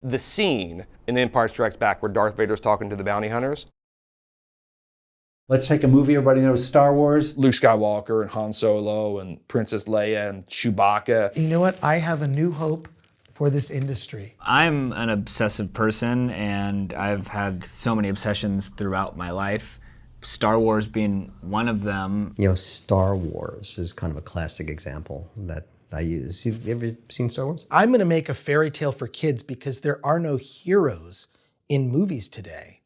The scene in Empire Strikes Back where Darth Vader's talking to the bounty hunters. Let's take a movie everybody knows, Star Wars. Luke Skywalker and Han Solo and Princess Leia and Chewbacca. You know what? I have a new hope for this industry. I'm an obsessive person, and I've had so many obsessions throughout my life. Star Wars being one of them. You know, Star Wars is kind of a classic example that I use. You've ever seen Star Wars? I'm going to make a fairy tale for kids because there are no heroes in movies today.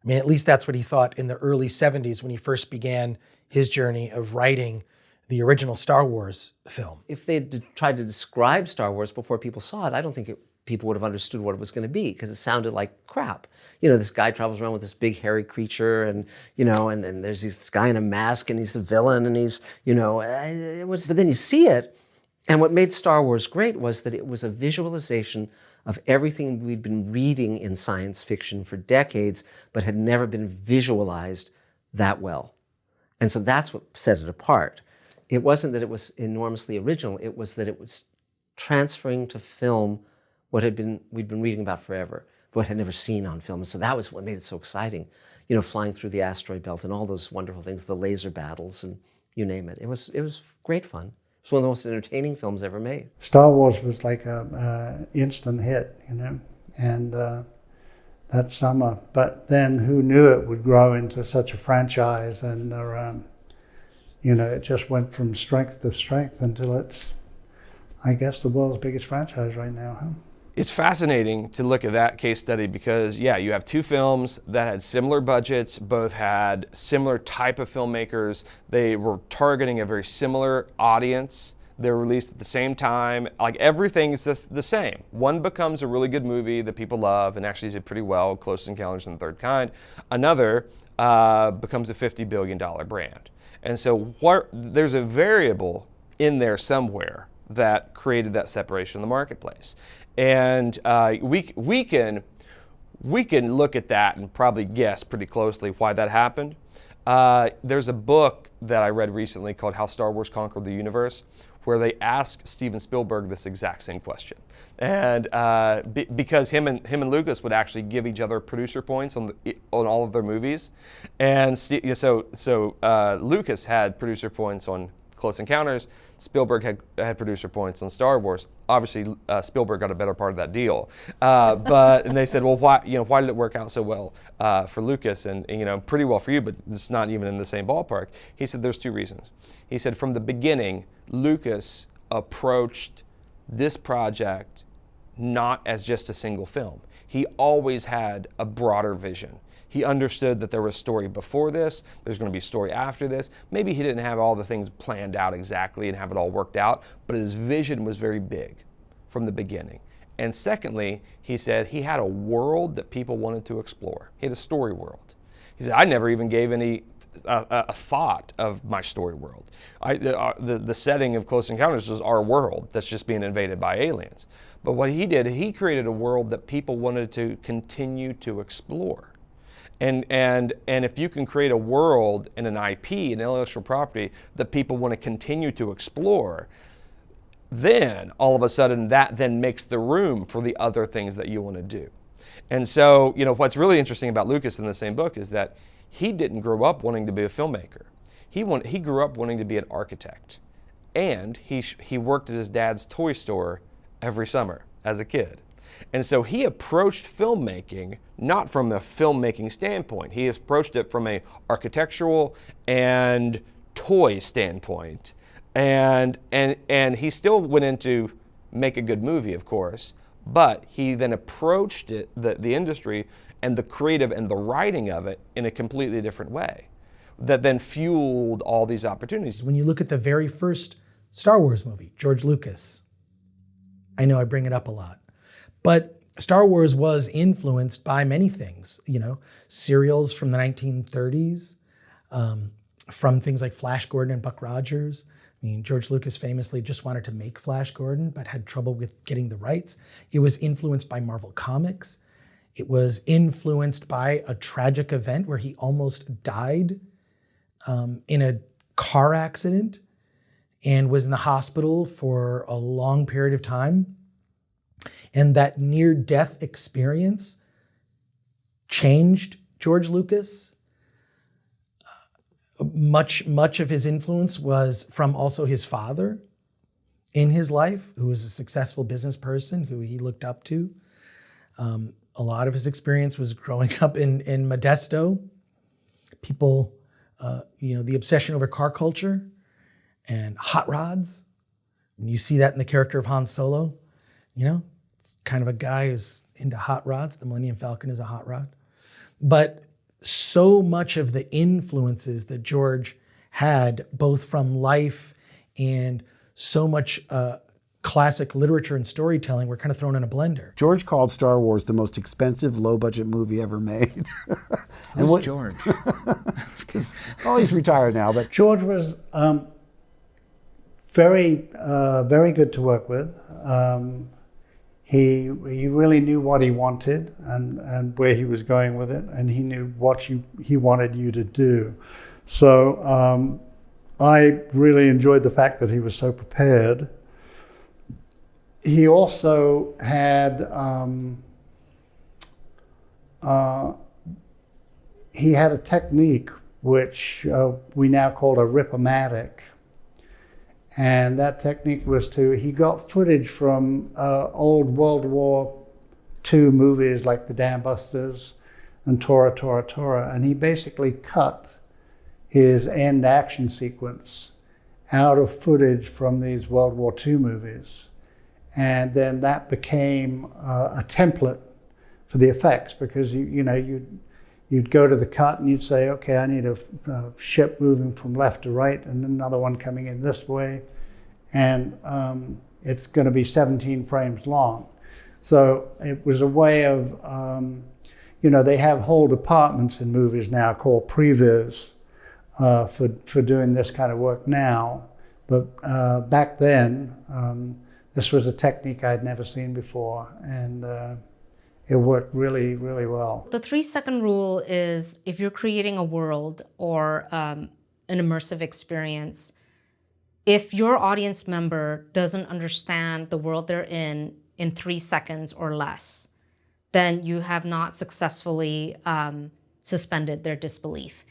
I mean, at least that's what he thought in the early 70s when he first began his journey of writing the original Star Wars film. If they had tried to describe Star Wars before people saw it, I don't think people would have understood what it was going to be, because it sounded like crap. You know, this guy travels around with this big hairy creature, and you know, and there's this guy in a mask, and he's the villain, and he's, you know, but then you see it, and what made Star Wars great was that it was a visualization of everything we'd been reading in science fiction for decades, but had never been visualized that well. And so that's what set it apart. It wasn't that it was enormously original, it was that it was transferring to film what we'd been reading about forever, but had never seen on film. And so that was what made it so exciting. You know, flying through the asteroid belt and all those wonderful things, the laser battles and you name it. It was great fun. It's one of the most entertaining films ever made. Star Wars was like a instant hit, you know, and that summer. But then who knew it would grow into such a franchise, and you know, it just went from strength to strength until it's, I guess, the world's biggest franchise right now, huh? It's fascinating to look at that case study because, yeah, you have two films that had similar budgets, both had similar type of filmmakers. They were targeting a very similar audience. They were released at the same time. Like, everything is the same. One becomes a really good movie that people love and actually did pretty well, Close Encounters of the Third Kind. Another becomes a $50 billion brand. And so there's a variable in there somewhere that created that separation in the marketplace. And we can look at that and probably guess pretty closely why that happened. There's a book that I read recently called How Star Wars Conquered the Universe, where they asked Steven Spielberg this exact same question. And because him and Lucas would actually give each other producer points on all of their movies. And so Lucas had producer points on Close Encounters. Spielberg had producer points on Star Wars. Obviously, Spielberg got a better part of that deal. And they said, well, why did it work out so well for Lucas and pretty well for you, but it's not even in the same ballpark? He said there's two reasons. He said from the beginning, Lucas approached this project not as just a single film. He always had a broader vision. He understood that there was a story before this, there's going to be a story after this. Maybe he didn't have all the things planned out exactly and have it all worked out, but his vision was very big from the beginning. And secondly, he said he had a world that people wanted to explore. He had a story world. He said, I never even gave any a thought of my story world. The setting of Close Encounters is our world that's just being invaded by aliens. But what he did, he created a world that people wanted to continue to explore. And if you can create a world and an IP, an intellectual property that people want to continue to explore, then all of a sudden that then makes the room for the other things that you want to do. And so, what's really interesting about Lucas in the same book is that he didn't grow up wanting to be a filmmaker. He grew up wanting to be an architect. And he worked at his dad's toy store every summer as a kid. And so he approached filmmaking not from a filmmaking standpoint. He approached it from a architectural and toy standpoint. And he still went in to make a good movie, of course, but he then approached it, the industry and the creative and the writing of it in a completely different way that then fueled all these opportunities. When you look at the very first Star Wars movie, George Lucas, I know I bring it up a lot, but Star Wars was influenced by many things, serials from the 1930s, from things like Flash Gordon and Buck Rogers. I mean, George Lucas famously just wanted to make Flash Gordon, but had trouble with getting the rights. It was influenced by Marvel Comics. It was influenced by a tragic event where he almost died in a car accident and was in the hospital for a long period of time. And that near-death experience changed George Lucas. Much of his influence was from also his father in his life, who was a successful business person who he looked up to. A lot of his experience was growing up in Modesto. People, the obsession over car culture and hot rods. And you see that in the character of Han Solo. It's kind of a guy who's into hot rods. The Millennium Falcon is a hot rod. But so much of the influences that George had, both from life and so much classic literature and storytelling, were kind of thrown in a blender. George called Star Wars the most expensive, low-budget movie ever made. Who's George? He's retired now, but George was very good to work with. He really knew what he wanted and where he was going with it, and he knew what he wanted you to do. So I really enjoyed the fact that he was so prepared. He also had a technique which we now call a rippermatic. And that technique was he got footage from old World War II movies like The Dam Busters and Tora, and he basically cut his end action sequence out of footage from these World War II movies. And then that became a template for the effects, because you'd go to the cut and you'd say, okay, I need a ship moving from left to right and another one coming in this way. And it's going to be 17 frames long. So it was a way of, they have whole departments in movies now called previs for doing this kind of work now. But back then, this was a technique I'd never seen before, and it worked really, really well. The 3-second rule is, if you're creating a world or an immersive experience, if your audience member doesn't understand the world they're in 3 seconds or less, then you have not successfully suspended their disbelief.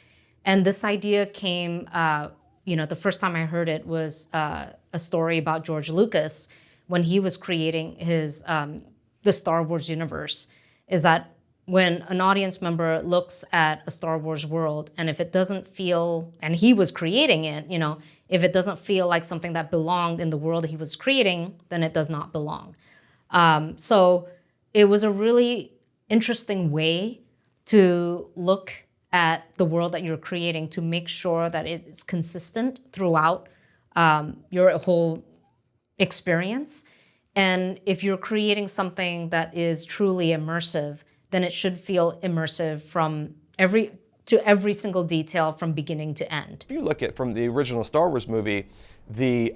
And this idea came, the first time I heard it was a story about George Lucas when he was creating his the Star Wars universe, is that when an audience member looks at a Star Wars world, and if it doesn't feel, and he was creating it, if it doesn't feel like something that belonged in the world he was creating, then it does not belong. So it was a really interesting way to look at the world that you're creating, to make sure that it's consistent throughout your whole experience. And if you're creating something that is truly immersive, then it should feel immersive from every single detail from beginning to end. If you look at from the original Star Wars movie, the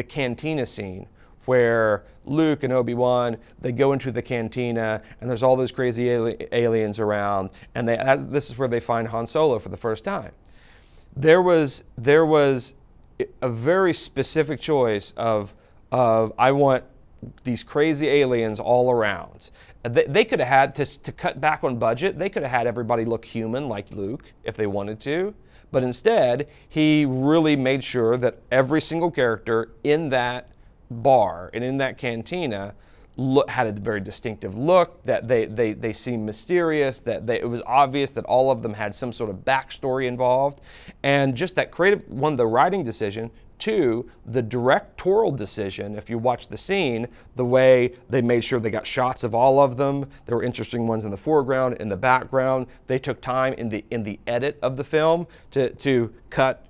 cantina scene where Luke and Obi-Wan, they go into the cantina and there's all those crazy aliens around, and this is where they find Han Solo for the first time. There was a very specific choice of I want these crazy aliens all around. They could have had, to cut back on budget, they could have had everybody look human like Luke if they wanted to, but instead he really made sure that every single character in that bar and in that cantina had a very distinctive look, that they seemed mysterious, that it was obvious that all of them had some sort of backstory involved. And just that creative, one, the writing decision, two, the directorial decision. If you watch the scene, the way they made sure they got shots of all of them, there were interesting ones in the foreground, in the background. They took time in the edit of the film to cut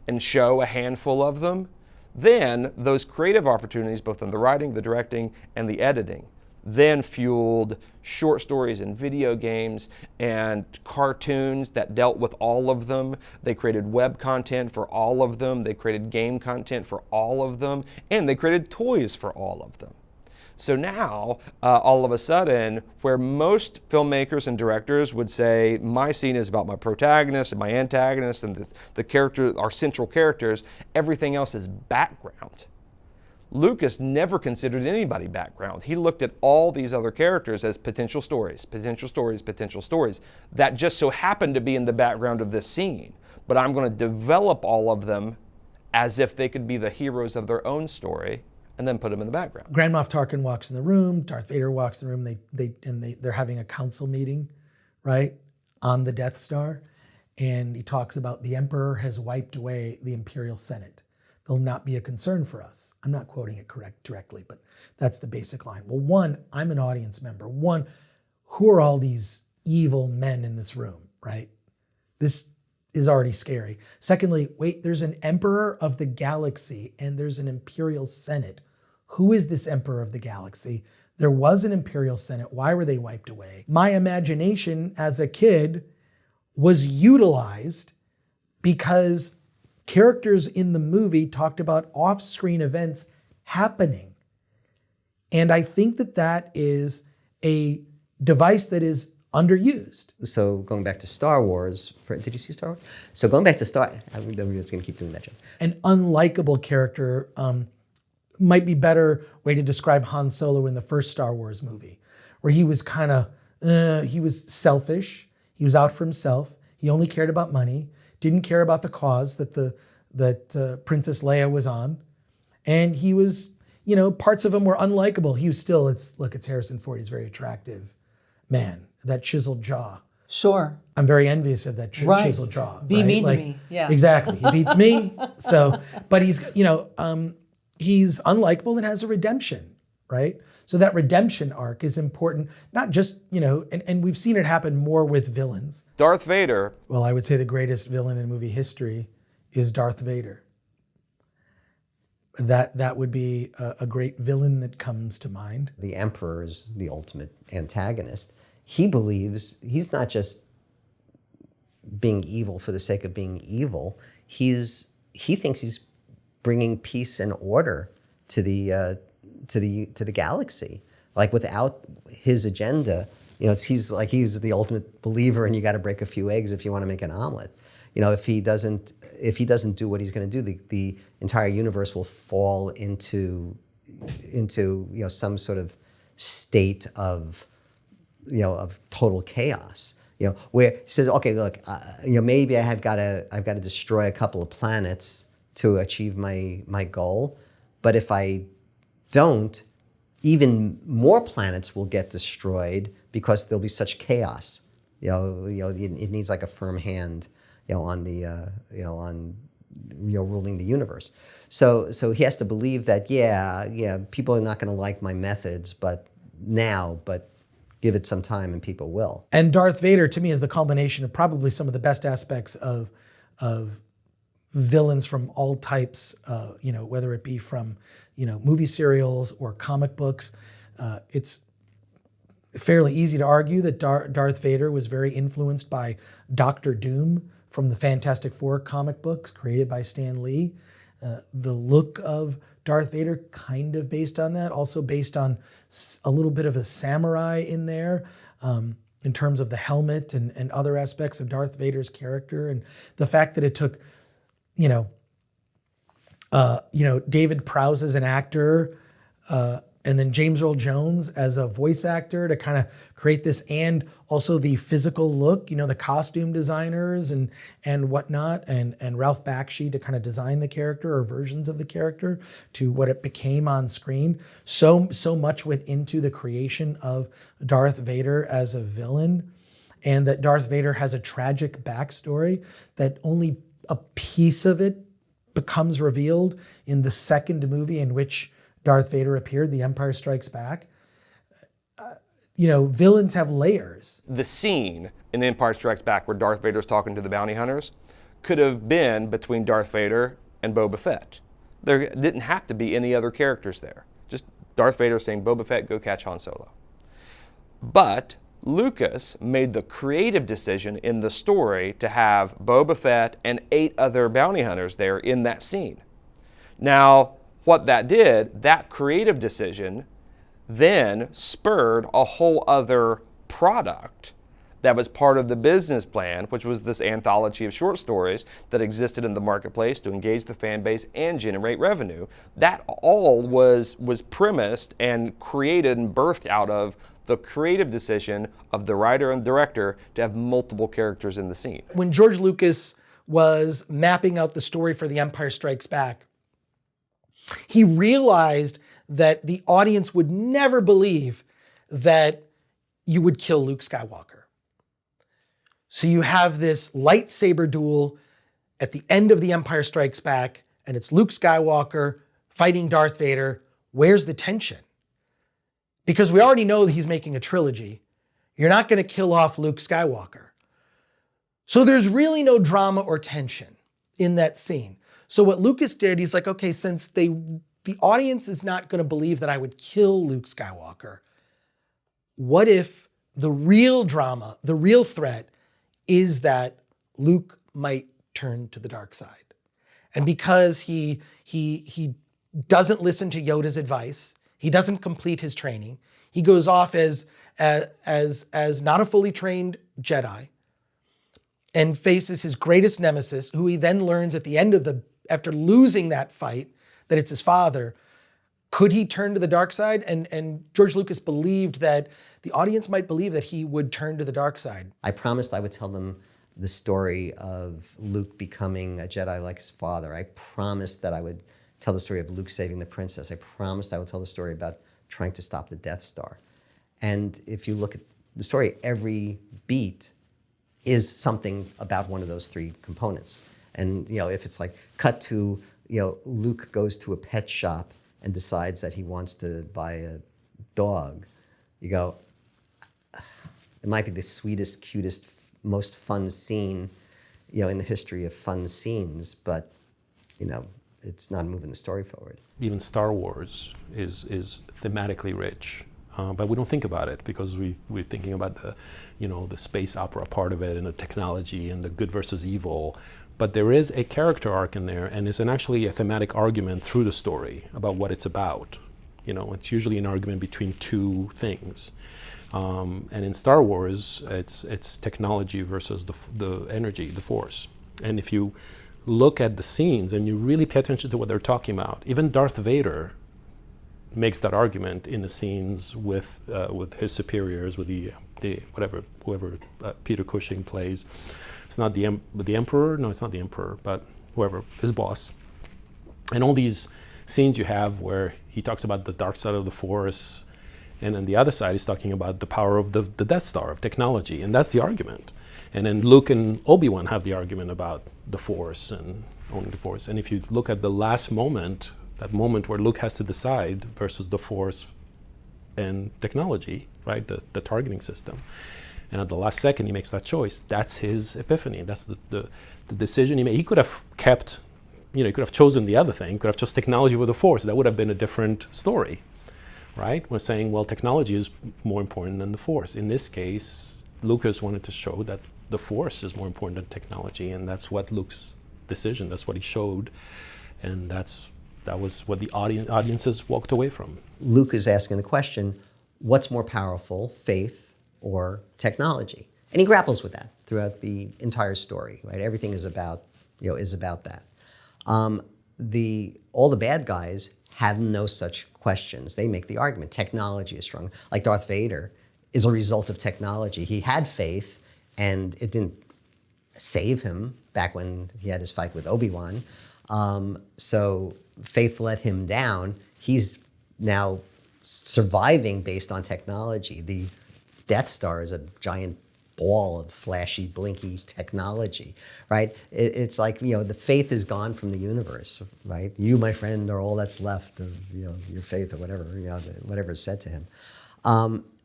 and show a handful of them. Then those creative opportunities, both in the writing, the directing, and the editing, then fueled short stories and video games and cartoons that dealt with all of them. They created web content for all of them. They created game content for all of them. And they created toys for all of them. So now, all of a sudden, where most filmmakers and directors would say, my scene is about my protagonist and my antagonist and the character, our central characters, everything else is background. Lucas never considered anybody background. He looked at all these other characters as potential stories that just so happened to be in the background of this scene. But I'm going to develop all of them as if they could be the heroes of their own story and then put them in the background. Grand Moff Tarkin walks in the room, Darth Vader walks in the room, they're having a council meeting, right, on the Death Star. And he talks about the Emperor has wiped away the Imperial Senate. They'll not be a concern for us. I'm not quoting it directly, but that's the basic line. Well, one, I'm an audience member. One, who are all these evil men in this room, right? This is already scary. Secondly, wait, there's an Emperor of the galaxy and there's an Imperial Senate. Who is this Emperor of the galaxy? There was an Imperial Senate. Why were they wiped away? My imagination as a kid was utilized because characters in the movie talked about off-screen events happening. And I think that that is a device that is underused. So going back to Star Wars, did you see Star Wars? So going back to I'm just going to keep doing that, Jim. An unlikable character might be a better way to describe Han Solo in the first Star Wars movie, where he was kind of, he was selfish, he was out for himself, he only cared about money, didn't care about the cause that Princess Leia was on. And he was, parts of him were unlikable. He was still, it's Harrison Ford, he's very attractive. Man, that chiseled jaw. Sure. I'm very envious of that chiseled jaw. Be mean to me, yeah. Exactly, he beats me. So, but he's, he's unlikable and has a redemption, right? So that redemption arc is important, not just, and we've seen it happen more with villains. Darth Vader. Well, I would say the greatest villain in movie history is Darth Vader. That would be a great villain that comes to mind. The Emperor is the ultimate antagonist. He believes he's not just being evil for the sake of being evil. He thinks he's bringing peace and order to the galaxy. Like without his agenda, he's the ultimate believer, and you got to break a few eggs if you want to make an omelet. If he doesn't do what he's going to do, the entire universe will fall into some sort of state of total chaos. Where he says, okay, look, maybe I've got to destroy a couple of planets to achieve my goal, but if I don't, even more planets will get destroyed because there'll be such chaos. It needs like a firm hand, on ruling the universe. So he has to believe that people are not going to like my methods, but give it some time and people will. And Darth Vader to me is the culmination of probably some of the best aspects of villains from all types, whether it be from movie serials or comic books. It's fairly easy to argue that Darth Vader was very influenced by Doctor Doom from the Fantastic Four comic books created by Stan Lee. The look of Darth Vader kind of based on that, also based on a little bit of a samurai in there, in terms of the helmet and other aspects of Darth Vader's character, and the fact that it took David Prowse as an actor, and then James Earl Jones as a voice actor to kind of create this, and also the physical look, the costume designers and whatnot, and Ralph Bakshi to kind of design the character or versions of the character to what it became on screen. So much went into the creation of Darth Vader as a villain, and that Darth Vader has a tragic backstory that only a piece of it becomes revealed in the second movie in which Darth Vader appeared, The Empire Strikes Back. Villains have layers. The scene in The Empire Strikes Back where Darth Vader's talking to the bounty hunters could have been between Darth Vader and Boba Fett. There didn't have to be any other characters there. Just Darth Vader saying, Boba Fett, go catch Han Solo. But Lucas made the creative decision in the story to have Boba Fett and 8 other bounty hunters there in that scene. Now, what that did, that creative decision then spurred a whole other product that was part of the business plan, which was this anthology of short stories that existed in the marketplace to engage the fan base and generate revenue. That all was premised and created and birthed out of the creative decision of the writer and director to have multiple characters in the scene. When George Lucas was mapping out the story for The Empire Strikes Back, he realized that the audience would never believe that you would kill Luke Skywalker. So you have this lightsaber duel at the end of The Empire Strikes Back, and it's Luke Skywalker fighting Darth Vader. Where's the tension? Because we already know that he's making a trilogy. You're not going to kill off Luke Skywalker. So there's really no drama or tension in that scene. So what Lucas did, he's like, okay, since the audience is not going to believe that I would kill Luke Skywalker, what if the real drama, the real threat is that Luke might turn to the dark side? And because he doesn't listen to Yoda's advice, he doesn't complete his training, he goes off as not a fully trained Jedi and faces his greatest nemesis, who he then learns at the end of after losing that fight, that it's his father. Could he turn to the dark side? And George Lucas believed that the audience might believe that he would turn to the dark side. I promised I would tell them the story of Luke becoming a Jedi like his father. I promised that I would tell the story of Luke saving the princess. I promised I would tell the story about trying to stop the Death Star. And if you look at the story, every beat is something about one of those three components. And if it's like cut to, Luke goes to a pet shop and decides that he wants to buy a dog, you go, it might be the sweetest, cutest, most fun scene, in the history of fun scenes, but, it's not moving the story forward. Even Star Wars is thematically rich, but we don't think about it because we're thinking about the space opera part of it and the technology and the good versus evil. But there is a character arc in there, and it's actually a thematic argument through the story about what it's about. It's usually an argument between two things. And in Star Wars, it's technology versus the energy, the Force. And if you look at the scenes and you really pay attention to what they're talking about, even Darth Vader makes that argument in the scenes with his superiors, with whoever Peter Cushing plays. It's not the Emperor. No, it's not the Emperor, but whoever, his boss. And all these scenes you have where he talks about the dark side of the Force, and on the other side he's talking about the power of the Death Star, of technology, and that's the argument. And then Luke and Obi-Wan have the argument about the Force and owning the Force. And if you look at the last moment, that moment where Luke has to decide versus the Force and technology, right, the targeting system, and at the last second he makes that choice, that's his epiphany. That's the decision he made. He could have kept, he could have chosen the other thing, could have chosen technology with the Force. That would have been a different story, right? We're saying, well, technology is more important than the Force. In this case, Lucas wanted to show that the Force is more important than technology, and that's what Luke's decision, that's what he showed, and that was what the audiences walked away from. Luke is asking the question, what's more powerful, faith or technology? And he grapples with that throughout the entire story, right? Everything is about that. All the bad guys have no such questions. They make the argument. Technology is strong. Like Darth Vader is a result of technology. He had faith, and it didn't save him back when he had his fight with Obi-Wan. So faith let him down. He's now surviving based on technology. The Death Star is a giant ball of flashy, blinky technology, right? It's like, the faith is gone from the universe, right? You, my friend, are all that's left of, your faith or whatever, whatever is said to him.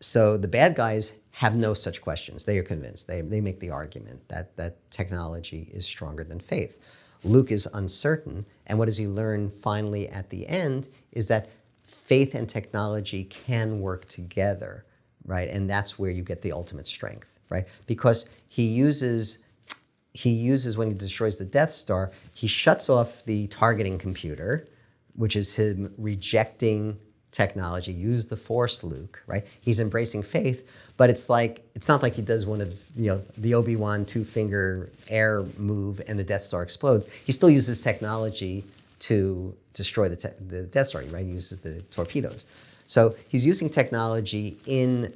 So the bad guys have no such questions. They are convinced. They make the argument that technology is stronger than faith. Luke is uncertain, and what does he learn finally at the end is that faith and technology can work together, right? And that's where you get the ultimate strength, right? Because he uses when he destroys the Death Star, he shuts off the targeting computer, which is him rejecting technology. Use the Force, Luke, right? He's embracing faith, but it's not like he does one of, the Obi-Wan two-finger air move and the Death Star explodes. He still uses technology to destroy the Death Star, right? He uses the torpedoes. So he's using technology in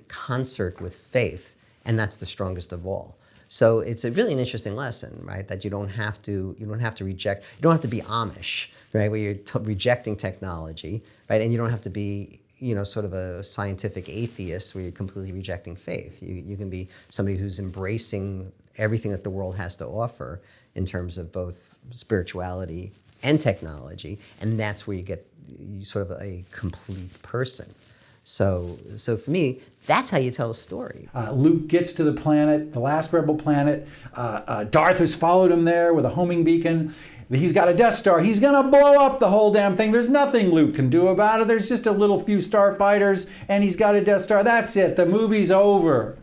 concert with faith, and that's the strongest of all. So it's really an interesting lesson, right? That you don't have to reject, you don't have to be Amish, right? Where you're rejecting technology, right? And you don't have to be, sort of a scientific atheist where you're completely rejecting faith. You can be somebody who's embracing everything that the world has to offer in terms of both spirituality and technology, and that's where you get sort of a complete person. So for me, that's how you tell a story. Luke gets to the planet, the last rebel planet. Darth has followed him there with a homing beacon. He's got a Death Star. He's gonna blow up the whole damn thing. There's nothing Luke can do about it. There's just a little few starfighters, and he's got a Death Star. That's it. The movie's over.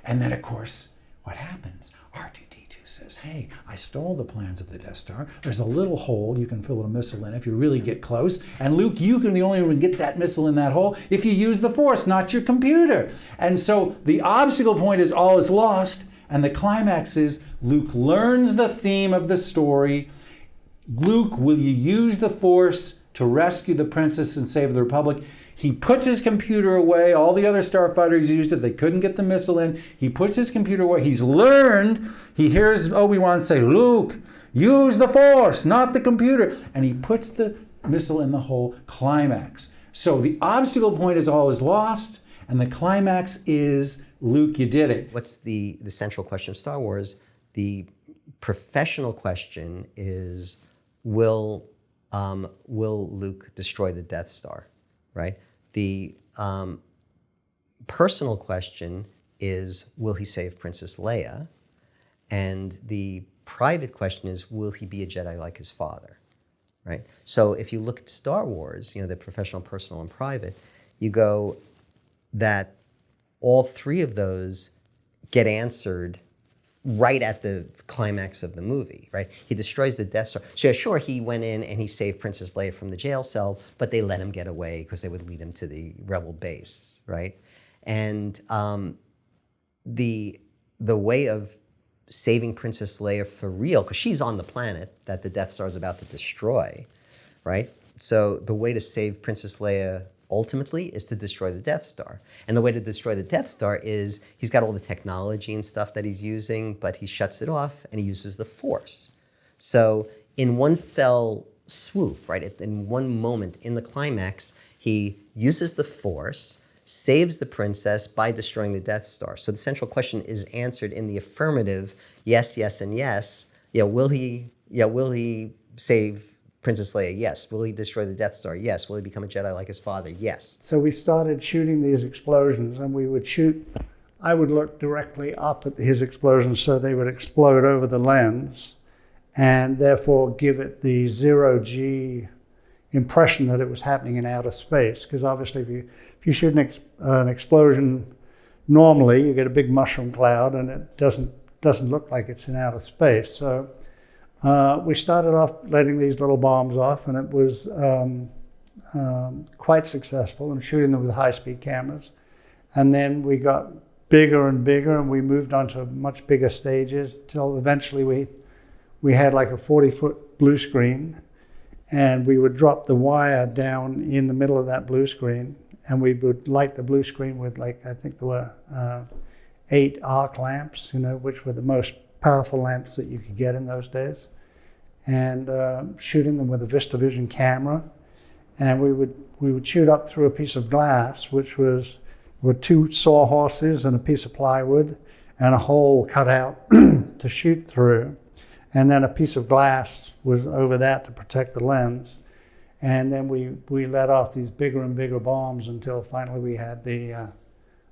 And then, of course, what happens? R2-D2 says, hey, I stole the plans of the Death Star. There's a little hole you can fill a missile in if you really get close. And Luke, you can be the only one to get that missile in that hole if you use the Force, not your computer. And so the obstacle point is all is lost. And the climax is Luke learns the theme of the story. Luke, will you use the Force to rescue the princess and save the Republic? He puts his computer away. All the other starfighters used it. They couldn't get the missile in. He puts his computer away. He's learned. He hears Obi-Wan say, Luke, use the Force, not the computer. And he puts the missile in the hole. Climax. So the obstacle point is all is lost. And the climax is, Luke, you did it. What's the central question of Star Wars? The professional question is, will Luke destroy the Death Star, right? The personal question is, will he save Princess Leia? And the private question is, will he be a Jedi like his father, right? So if you look at Star Wars, the professional, personal, and private, you go that all three of those get answered right at the climax of the movie, right? He destroys the Death Star. So sure, he went in and he saved Princess Leia from the jail cell, but they let him get away because they would lead him to the rebel base, right? And the way of saving Princess Leia for real, because she's on the planet that the Death Star is about to destroy, right? So the way to save Princess Leia ultimately is to destroy the Death Star. And the way to destroy the Death Star is he's got all the technology and stuff that he's using, but he shuts it off and he uses the Force. So in one fell swoop, right, in one moment in the climax, he uses the Force, saves the princess by destroying the Death Star. So the central question is answered in the affirmative, yes, yes, and yes. Will he save Princess Leia? Yes. Will he destroy the Death Star? Yes. Will he become a Jedi like his father? Yes. So we started shooting these explosions, and we would shoot, I would look directly up at his explosions so they would explode over the lens and therefore give it the zero-G impression that it was happening in outer space. Because obviously if you shoot an explosion normally, you get a big mushroom cloud and it doesn't look like it's in outer space. So we started off letting these little bombs off, and it was quite successful in shooting them with high-speed cameras. And then we got bigger and bigger, and we moved on to much bigger stages till eventually we had like a 40-foot blue screen, and we would drop the wire down in the middle of that blue screen, and we would light the blue screen with, like, I think there were 8 arc lamps, which were the most powerful lamps that you could get in those days, and shooting them with a VistaVision camera. And we would shoot up through a piece of glass, which were 2 sawhorses and a piece of plywood and a hole cut out to shoot through. And then a piece of glass was over that to protect the lens. And then we let off these bigger and bigger bombs until finally we had the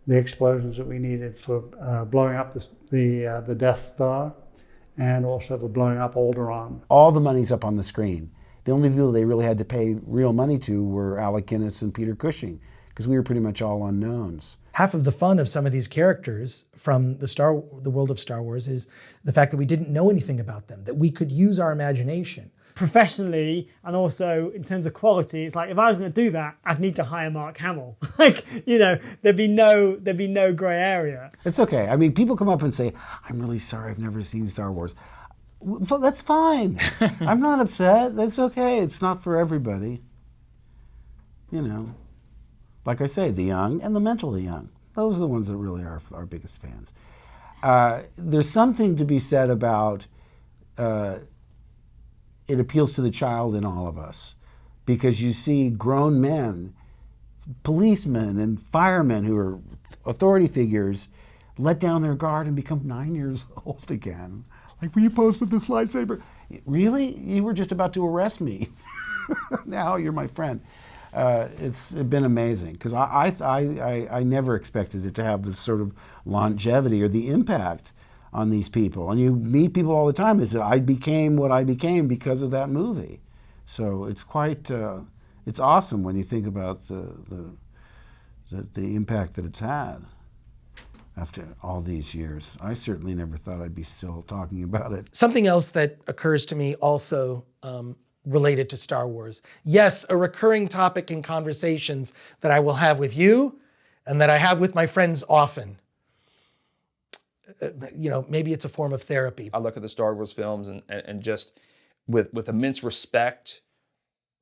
explosions that we needed for blowing up the Death Star and also for blowing up Alderaan. All the money's up on the screen. The only people they really had to pay real money to were Alec Guinness and Peter Cushing, because we were pretty much all unknowns. Half of the fun of some of these characters from the world of Star Wars is the fact that we didn't know anything about them, that we could use our imagination. professionally and also in terms of quality, it's like if I was going to do that, I'd need to hire Mark Hamill. Like, you know, there'd be no gray area. It's okay. I mean, people come up and say, "I'm really sorry, I've never seen Star Wars." Well, that's fine. I'm not upset. That's okay. It's not for everybody. You know, like I say, the young and the mentally young. Those are the ones that really are our biggest fans. There's something to be said about it appeals to the child in all of us, because you see grown men, policemen and firemen who are authority figures, let down their guard and become 9 years old again. Like, will you pose with this lightsaber? Really? You were just about to arrest me. Now you're my friend. It's been amazing, because I never expected it to have this sort of longevity or the impact on these people. And you meet people all the time that say, I became what I became because of that movie. So it's quite, it's awesome when you think about the impact that it's had after all these years. I certainly never thought I'd be still talking about it. Something else that occurs to me also related to Star Wars. Yes, a recurring topic in conversations that I will have with you and that I have with my friends often. You know, maybe it's a form of therapy. I look at the Star Wars films and just with immense respect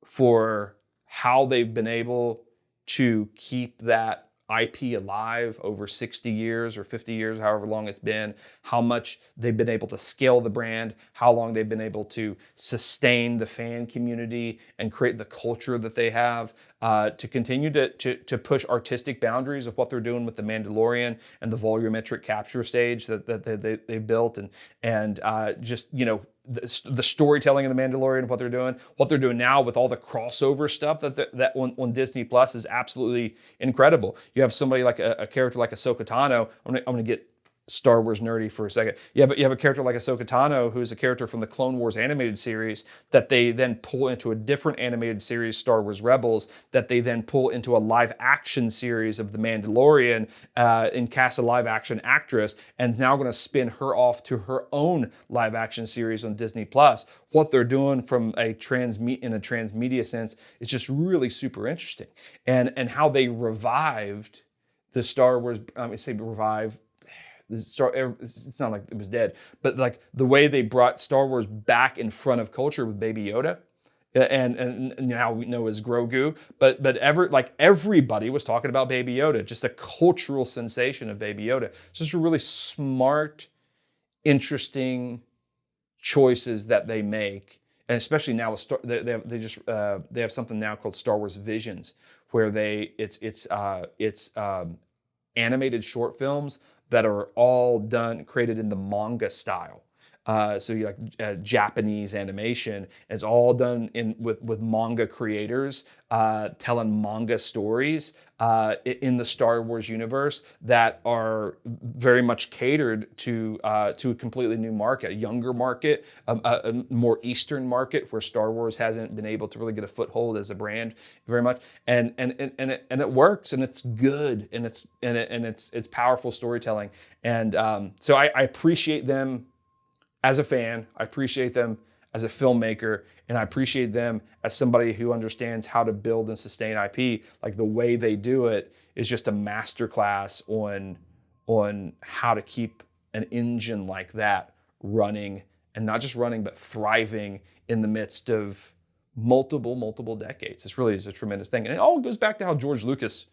for how they've been able to keep that IP alive over 60 years or 50 years, however long it's been, how much they've been able to scale the brand, how long they've been able to sustain the fan community and create the culture that they have, to continue to push artistic boundaries of what they're doing with The Mandalorian and the volumetric capture stage that they built, and just, you know, the storytelling of The Mandalorian, what they're doing now with all the crossover stuff that on Disney Plus is absolutely incredible. You have somebody like a character like Ahsoka Tano. I'm gonna get Star Wars nerdy for a second. You have a character like Ahsoka Tano, who's a character from the Clone Wars animated series that they then pull into a different animated series, Star Wars Rebels, that they then pull into a live action series of The Mandalorian, and cast a live action actress, and now going to spin her off to her own live action series on Disney Plus. What they're doing from a transmedia sense is just really super interesting, and how they revived the Star Wars. It's not like it was dead, but like the way they brought Star Wars back in front of culture with Baby Yoda, and now we know as Grogu, but everybody was talking about Baby Yoda, just a cultural sensation of Baby Yoda. It's just a really smart, interesting choices that they make, and especially now with they have something now called Star Wars Visions, where it's animated short films that are all created in the manga style. So you like Japanese animation. It's all done with manga creators telling manga stories in the Star Wars universe that are very much catered to a completely new market, a younger market, a more Eastern market where Star Wars hasn't been able to really get a foothold as a brand very much, and it works, and it's good, and it's powerful storytelling, and so I appreciate them as a fan, I appreciate them as a filmmaker, and I appreciate them as somebody who understands how to build and sustain IP. Like, the way they do it is just a masterclass on how to keep an engine like that running, and not just running, but thriving in the midst of multiple decades. This really is a tremendous thing. And it all goes back to how George Lucas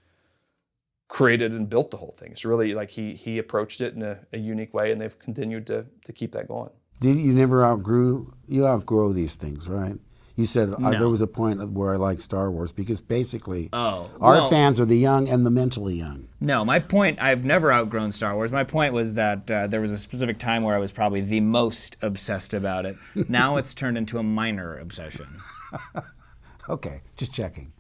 created and built the whole thing. It's really like he approached it in a unique way, and they've continued to keep that going. You never outgrow these things, right? You said there was a point where I liked Star Wars, because basically our fans are the young and the mentally young. No, my point, I've never outgrown Star Wars. My point was that there was a specific time where I was probably the most obsessed about it. Now it's turned into a minor obsession. Okay, just checking.